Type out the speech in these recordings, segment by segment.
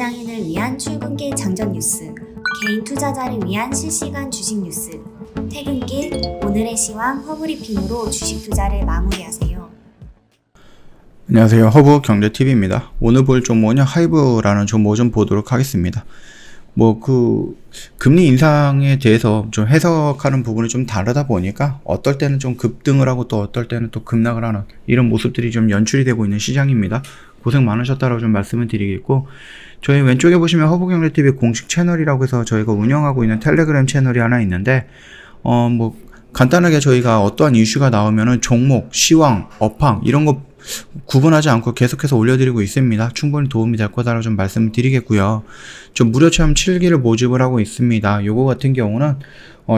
직장인을 위한 출근길 장전 뉴스, 개인 투자자를 위한 실시간 주식 뉴스, 퇴근길 오늘의 시황 허브리핑으로 주식 투자를 마무리하세요. 안녕하세요. 허브 경제TV입니다. 오늘 볼 종목은요, 하이브라는 종목 좀 보도록 하겠습니다. 금리 인상에 대해서 좀 해석하는 부분이 좀 다르다 보니까 어떨 때는 좀 급등을 하고 또 어떨 때는 또 급락을 하는 이런 모습들이 좀 연출이 되고 있는 시장입니다. 고생 많으셨다라고 좀 말씀을 드리겠고, 저희 왼쪽에 보시면 허브경제TV 공식 채널이라고 해서 저희가 운영하고 있는 텔레그램 채널이 하나 있는데, 간단하게 저희가 어떠한 이슈가 나오면은 종목, 시황, 업황 이런 거 구분하지 않고 계속해서 올려드리고 있습니다. 충분히 도움이 될 거다라고 좀 말씀을 드리겠고요. 좀 무료 체험 7기를 모집을 하고 있습니다. 요거 같은 경우는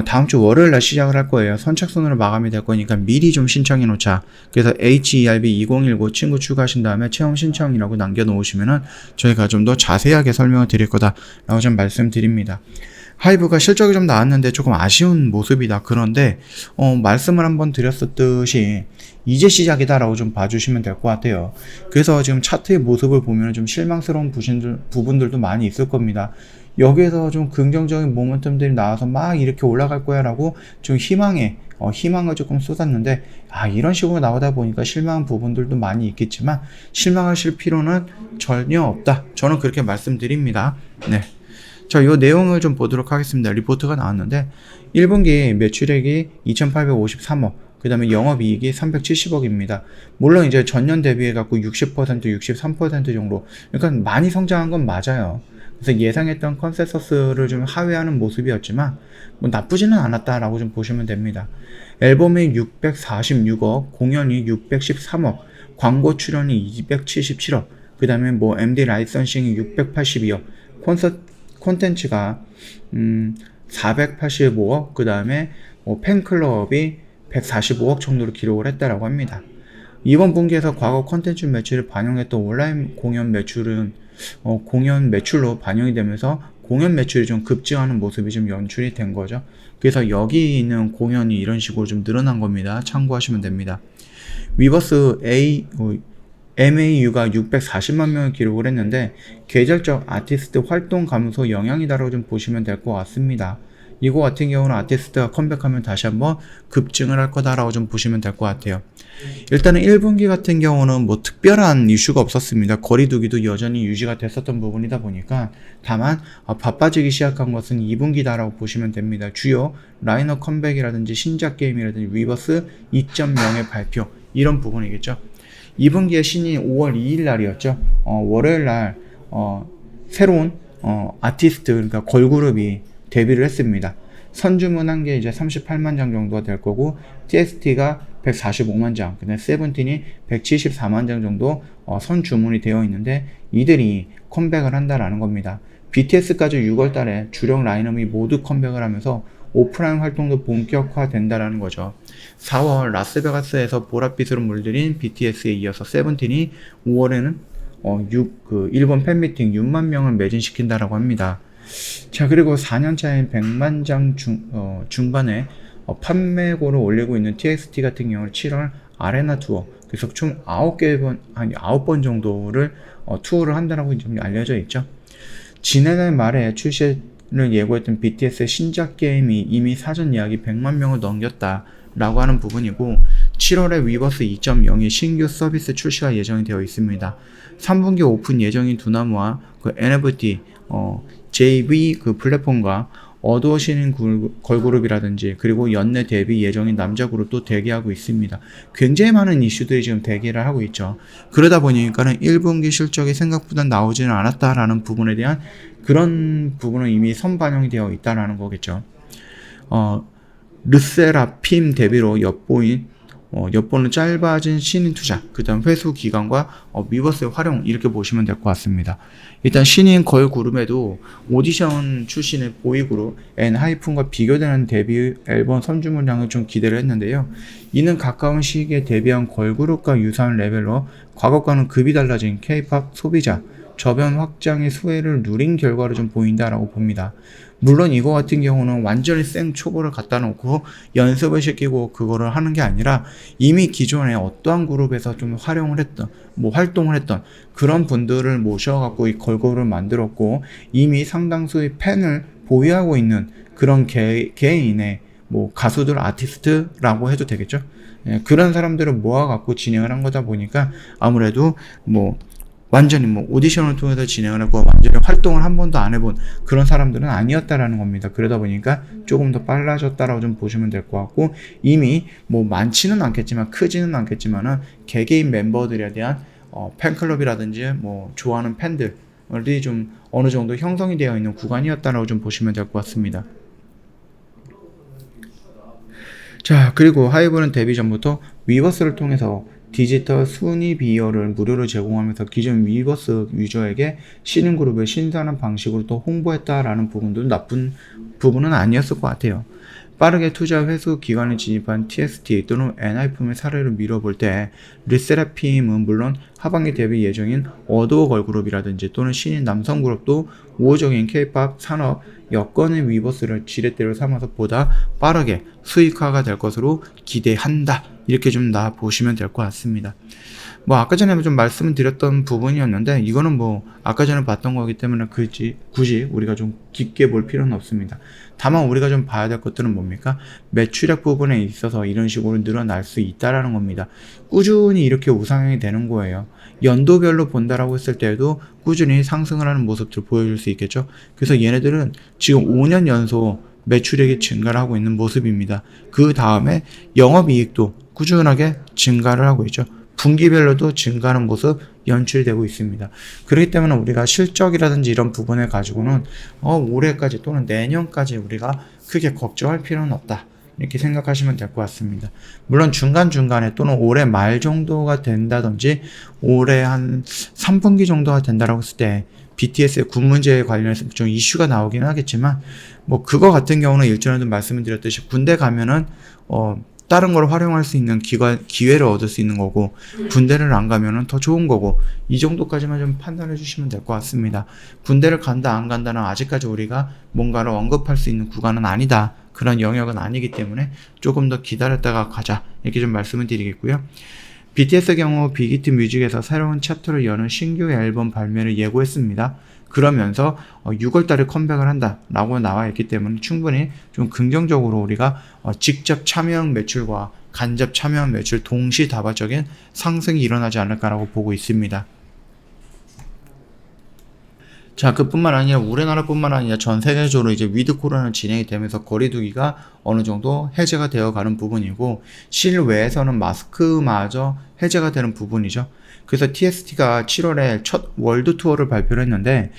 다음 주 월요일 날 시작을 할 거예요. 선착순으로 마감이 될 거니까 미리 좀 신청해 놓자. 그래서 HERB2019 친구 추가하신 다음에 체험 신청이라고 남겨놓으시면은 저희가 좀 더 자세하게 설명을 드릴 거다라고 좀 말씀드립니다. 하이브가 실적이 좀 나왔는데 조금 아쉬운 모습이다. 그런데 말씀을 한번 드렸었듯이 이제 시작이다라고 좀 봐주시면 될 것 같아요. 그래서 지금 차트의 모습을 보면 좀 실망스러운 부분들도 많이 있을 겁니다. 여기에서 좀 긍정적인 모멘텀들이 나와서 막 이렇게 올라갈 거야 라고 좀 희망을 조금 쏟았는데, 이런 식으로 나오다 보니까 실망한 부분들도 많이 있겠지만 실망하실 필요는 전혀 없다. 저는 그렇게 말씀드립니다. 네. 자, 요 내용을 좀 보도록 하겠습니다. 리포트가 나왔는데 1분기 매출액이 2,853억, 그 다음에 영업이익이 370억입니다. 물론 이제 전년 대비해 갖고 60%, 63% 정도, 그러니까 많이 성장한 건 맞아요. 그래서 예상했던 컨센서스를 좀 하회하는 모습이었지만 나쁘지는 않았다라고 좀 보시면 됩니다. 앨범이 646억, 공연이 613억, 광고 출연이 277억, 그 다음에 MD 라이선싱이 682억, 콘텐츠가 485억, 그 다음에 팬클럽이 145억 정도로 기록을 했다라고 합니다. 이번 분기에서 과거 콘텐츠 매출을 반영했던 온라인 공연 매출은 공연 매출로 반영이 되면서 공연 매출이 좀 급증하는 모습이 좀 연출이 된 거죠. 그래서 여기 있는 공연이 이런 식으로 좀 늘어난 겁니다. 참고하시면 됩니다. 위버스 MAU가 640만 명을 기록을 했는데 계절적 아티스트 활동 감소 영향이다라고 좀 보시면 될 것 같습니다. 이거 같은 경우는 아티스트가 컴백하면 다시 한번 급증을 할 거다라고 좀 보시면 될 것 같아요. 일단은 1분기 같은 경우는 특별한 이슈가 없었습니다. 거리두기도 여전히 유지가 됐었던 부분이다 보니까, 다만 바빠지기 시작한 것은 2분기다라고 보시면 됩니다. 주요 라인업 컴백이라든지 신작 게임이라든지 위버스 2.0의 발표, 이런 부분이겠죠. 2분기의 신이 5월 2일 날이었죠. 월요일 날 새로운 아티스트, 그러니까 걸그룹이 데뷔를 했습니다. 선주문한 게 이제 38만 장 정도가 될 거고, TXT가 145만 장, 그다음에 세븐틴이 174만 장 정도 선주문이 되어 있는데, 이들이 컴백을 한다라는 겁니다. BTS까지 6월 달에 주력 라인업이 모두 컴백을 하면서 오프라인 활동도 본격화된다라는 거죠. 4월 라스베가스에서 보랏빛으로 물들인 BTS에 이어서 세븐틴이 5월에는 일본 팬미팅 6만 명을 매진시킨다라고 합니다. 자, 그리고 4년차인 100만 장 중반에 판매고를 올리고 있는 TXT 같은 경우는 7월 아레나 투어, 그래서 총 9번 정도를 투어를 한다라고 좀 알려져 있죠. 지난해 말에 출시를 예고했던 BTS의 신작 게임이 이미 사전 예약이 100만 명을 넘겼다라고 하는 부분이고, 7월에 위버스 2.0의 신규 서비스 출시가 예정이 되어 있습니다. 3분기 오픈 예정인 두나무와 NFT, JV 플랫폼과 어두워지는 걸그룹이라든지, 그리고 연내 데뷔 예정인 남자 그룹도 대기하고 있습니다. 굉장히 많은 이슈들이 지금 대기를 하고 있죠. 그러다 보니까는 1분기 실적이 생각보다 나오지는 않았다라는 부분에 대한 그런 부분은 이미 선반영이 되어 있다라는 거겠죠. 르세라핌 데뷔로 엿보는 짧아진 신인 투자, 그 다음 회수 기간과 위버스의 활용, 이렇게 보시면 될 것 같습니다. 일단 신인 걸그룹에도 오디션 출신의 보이그룹 엔하이픈과 비교되는 데뷔 앨범 선주문량을 좀 기대를 했는데요. 이는 가까운 시기에 데뷔한 걸그룹과 유사한 레벨로 과거과는 급이 달라진 K-POP 소비자, 저변 확장의 수혜를 누린 결과로 좀 보인다라고 봅니다. 물론 이거 같은 경우는 완전히 생 초보를 갖다 놓고 연습을 시키고 그거를 하는 게 아니라 이미 기존에 어떠한 그룹에서 좀 활용을 했던, 활동을 했던 그런 분들을 모셔갖고 이 걸그룹을 만들었고 이미 상당수의 팬을 보유하고 있는 그런 개인의 가수들, 아티스트라고 해도 되겠죠. 예, 그런 사람들을 모아갖고 진행을 한 거다 보니까 아무래도 완전히 오디션을 통해서 진행을 하고 완전히 활동을 한 번도 안 해본 그런 사람들은 아니었다라는 겁니다. 그러다 보니까 조금 더 빨라졌다라고 좀 보시면 될 것 같고 이미 많지는 않겠지만 크지는 않겠지만은 개개인 멤버들에 대한 팬클럽이라든지 좋아하는 팬들이 좀 어느 정도 형성이 되어 있는 구간이었다라고 좀 보시면 될 것 같습니다. 자, 그리고 하이브는 데뷔 전부터 위버스를 통해서 디지털 순위 비어를 무료로 제공하면서 기존 위버스 유저에게 신인그룹을 신선한 방식으로 또 홍보했다라는 부분도 나쁜 부분은 아니었을 것 같아요. 빠르게 투자 회수 기간에 진입한 TST 또는 엔하이픈의 사례를 미뤄볼 때 르세라핌은 물론 하반기 데뷔 예정인 어도어 걸그룹이라든지 또는 신인 남성 그룹도 우호적인 K-POP 산업 여건의 위버스를 지렛대로 삼아서 보다 빠르게 수익화가 될 것으로 기대한다. 이렇게 좀 보시면 될 것 같습니다. 아까 전에 좀 말씀을 드렸던 부분이었는데 이거는 아까 전에 봤던 거기 때문에 굳이 우리가 좀 깊게 볼 필요는 없습니다. 다만 우리가 좀 봐야 될 것들은 뭡니까? 매출액 부분에 있어서 이런 식으로 늘어날 수 있다라는 겁니다. 꾸준히 이렇게 우상향이 되는 거예요. 연도별로 본다라고 했을 때에도 꾸준히 상승을 하는 모습들을 보여줄 수 있겠죠. 그래서 얘네들은 지금 5년 연속 매출액이 증가를 하고 있는 모습입니다. 그 다음에 영업이익도 꾸준하게 증가를 하고 있죠. 분기별로도 증가하는 모습 연출되고 있습니다. 그렇기 때문에 우리가 실적이라든지 이런 부분을 가지고는 올해까지 또는 내년까지 우리가 크게 걱정할 필요는 없다. 이렇게 생각하시면 될 것 같습니다. 물론 중간중간에 또는 올해 말 정도가 된다든지 올해 한 3분기 정도가 된다라고 했을 때 BTS의 군 문제에 관련해서 좀 이슈가 나오긴 하겠지만 그거 같은 경우는 일전에도 말씀을 드렸듯이 군대 가면은 다른 걸 활용할 수 있는 기회를 얻을 수 있는 거고 군대를 안 가면은 더 좋은 거고 이 정도까지만 좀 판단해 주시면 될 것 같습니다. 군대를 간다 안 간다는 아직까지 우리가 뭔가를 언급할 수 있는 구간은 아니다. 그런 영역은 아니기 때문에 조금 더 기다렸다가 가자 이렇게 좀 말씀을 드리겠고요. BTS의 경우 빅히트 뮤직에서 새로운 챕터를 여는 신규 앨범 발매를 예고했습니다. 그러면서 6월달에 컴백을 한다라고 나와 있기 때문에 충분히 좀 긍정적으로 우리가 직접 참여형 매출과 간접 참여형 매출 동시다발적인 상승이 일어나지 않을까라고 보고 있습니다. 자, 그뿐만 아니라 우리나라뿐만 아니라 전 세계적으로 이제 위드 코로나 진행이 되면서 거리두기가 어느 정도 해제가 되어 가는 부분이고 실외에서는 마스크마저 해제가 되는 부분이죠. 그래서 TST가 7월에 첫 월드 투어를 발표를 했는데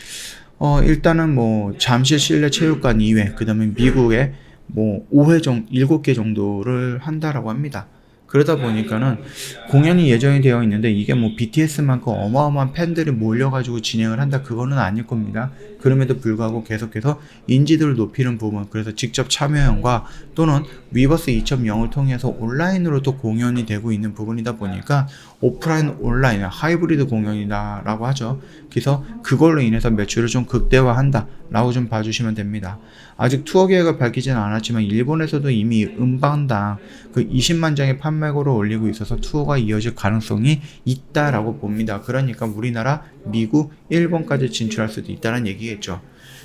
일단은 잠실 실내 체육관 2회, 그다음에 미국에 7개 정도를 한다라고 합니다. 그러다 보니까는 공연이 예정이 되어 있는데 이게 BTS만큼 어마어마한 팬들이 몰려가지고 진행을 한다 그거는 아닐 겁니다. 그럼에도 불구하고 계속해서 인지도를 높이는 부분, 그래서 직접 참여형과 또는 위버스 2.0을 통해서 온라인으로 또 공연이 되고 있는 부분이다 보니까 오프라인 온라인 하이브리드 공연이다라고 하죠. 그래서 그걸로 인해서 매출을 좀 극대화한다 라고 좀 봐주시면 됩니다. 아직 투어 계획을 밝히지는 않았지만 일본에서도 이미 음반당 20만 장의 판매고를 올리고 있어서 투어가 이어질 가능성이 있다라고 봅니다. 그러니까 우리나라, 미국, 일본까지 진출할 수도 있다는 얘기겠죠.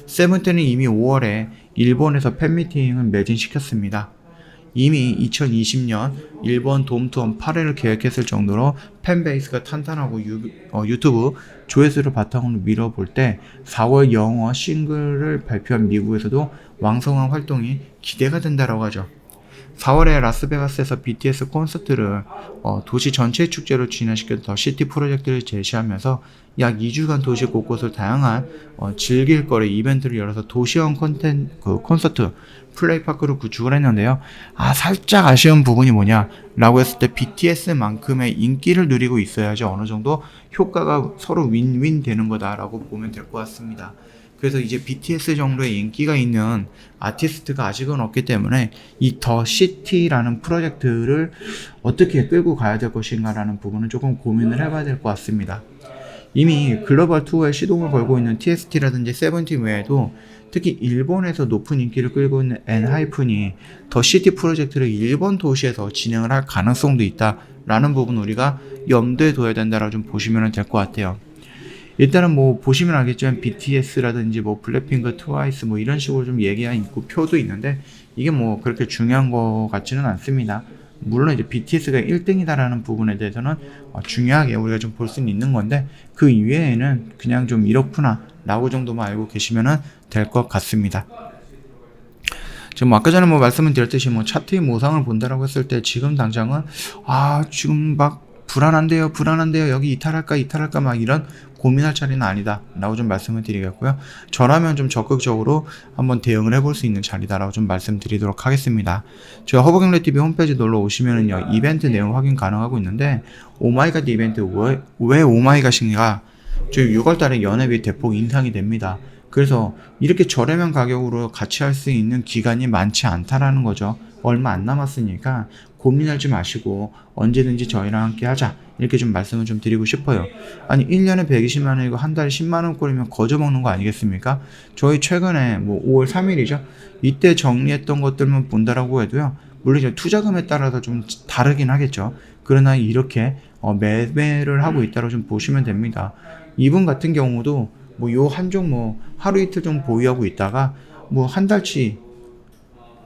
세븐틴은 이미 5월에 일본에서 팬미팅을 매진시켰습니다. 이미 2020년 일본 돔투어 8회를 계획했을 정도로 팬베이스가 탄탄하고 유튜브 조회수를 바탕으로 밀어볼 때 4월 영어 싱글을 발표한 미국에서도 왕성한 활동이 기대가 된다고 하죠. 4월에 라스베가스에서 BTS 콘서트를 도시 전체 축제로 진행시켰던 더 시티 프로젝트를 제시하면서 약 2주간 도시 곳곳을 다양한 즐길 거리 이벤트를 열어서 도시형 콘서트 플레이파크를 구축을 했는데요. 살짝 아쉬운 부분이 뭐냐라고 했을 때 BTS만큼의 인기를 누리고 있어야지 어느 정도 효과가 서로 윈윈 되는 거다라고 보면 될 것 같습니다. 그래서 이제 BTS 정도의 인기가 있는 아티스트가 아직은 없기 때문에 이 더 시티라는 프로젝트를 어떻게 끌고 가야 될 것인가라는 부분은 조금 고민을 해봐야 될 것 같습니다. 이미 글로벌 투어에 시동을 걸고 있는 TXT라든지 세븐틴 외에도 특히 일본에서 높은 인기를 끌고 있는 엔하이픈이 더 시티 프로젝트를 일본 도시에서 진행을 할 가능성도 있다라는 부분 우리가 염두에 둬야 된다라고 좀 보시면 될 것 같아요. 일단은 뭐 보시면 알겠지만 BTS라든지 뭐 블랙핑크, 트와이스 뭐 이런 식으로 좀 얘기가 있고 표도 있는데 이게 뭐 그렇게 중요한 거 같지는 않습니다. 물론 이제 BTS가 1등이다라는 부분에 대해서는 중요하게 우리가 좀 볼 수는 있는 건데 그 이외에는 그냥 좀 이렇구나 라고 정도만 알고 계시면 될 것 같습니다. 지금 뭐 아까 전에 뭐 말씀을 드렸듯이 뭐 차트의 모상을 본다라고 했을 때 지금 당장은 지금 막 불안한데요 여기 이탈할까 막 이런 고민할 자리는 아니다 라고 좀 말씀을 드리겠고요. 저라면 좀 적극적으로 한번 대응을 해볼 수 있는 자리다라고 좀 말씀드리도록 하겠습니다. 저희 허브경제TV 홈페이지 놀러 오시면은요 이벤트 내용 확인 가능하고 있는데 오마이갓 이벤트 왜 오마이갓인가 저희 6월달에 연회비 대폭 인상이 됩니다. 그래서 이렇게 저렴한 가격으로 같이 할 수 있는 기간이 많지 않다라는 거죠. 얼마 안 남았으니까 고민하지 마시고 언제든지 저희랑 함께 하자 이렇게 좀 말씀을 좀 드리고 싶어요. 아니 1년에 120만원이고 한 달에 10만원 꼴이면 거저 먹는 거 아니겠습니까? 저희 최근에 뭐 5월 3일이죠 이때 정리했던 것들만 본다라고 해도요 물론 이제 투자금에 따라서 좀 다르긴 하겠죠. 그러나 이렇게 매매를 하고 있다고 좀 보시면 됩니다. 이분 같은 경우도 뭐 요 한종 뭐 하루 이틀 좀 보유하고 있다가 뭐 한 달치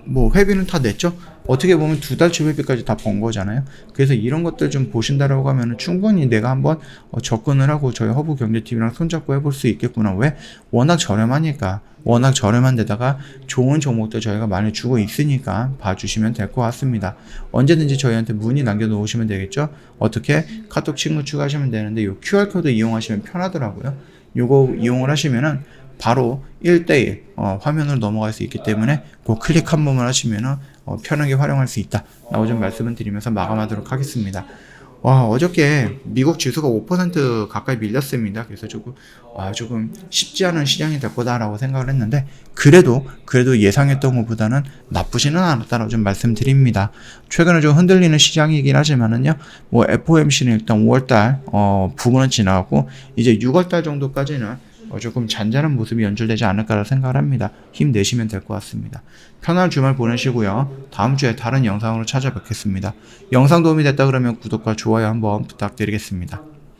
뭐 회비는 다 냈죠. 어떻게 보면 2달치 회비까지 다 번 거잖아요. 그래서 이런 것들 좀 보신다라고 하면 충분히 내가 한번 접근을 하고 저희 허브경제TV랑 손잡고 해볼 수 있겠구나. 왜? 워낙 저렴하니까. 워낙 저렴한 데다가 좋은 종목들 저희가 많이 주고 있으니까 봐주시면 될 것 같습니다. 언제든지 저희한테 문의 남겨놓으시면 되겠죠. 어떻게? 카톡 친구 추가하시면 되는데 요 QR코드 이용하시면 편하더라고요. 요거 이용을 하시면은 바로 1대1 화면으로 넘어갈 수 있기 때문에 그 클릭 한 번만 하시면은 편하게 활용할 수 있다 라고 좀 말씀을 드리면서 마감하도록 하겠습니다. 어저께 미국 지수가 5% 가까이 밀렸습니다. 그래서 조금 쉽지 않은 시장이 될 거다라고 생각을 했는데 그래도 예상했던 것보다는 나쁘지는 않았다라고 좀 말씀드립니다. 최근에 좀 흔들리는 시장이긴 하지만은요, 뭐 FOMC는 일단 5월달 부분은 지나가고 이제 6월달 정도까지는 조금 잔잔한 모습이 연출되지 않을까라 생각을 합니다. 힘내시면 될 것 같습니다. 편안한 주말 보내시고요. 다음 주에 다른 영상으로 찾아뵙겠습니다. 영상 도움이 됐다 그러면 구독과 좋아요 한번 부탁드리겠습니다.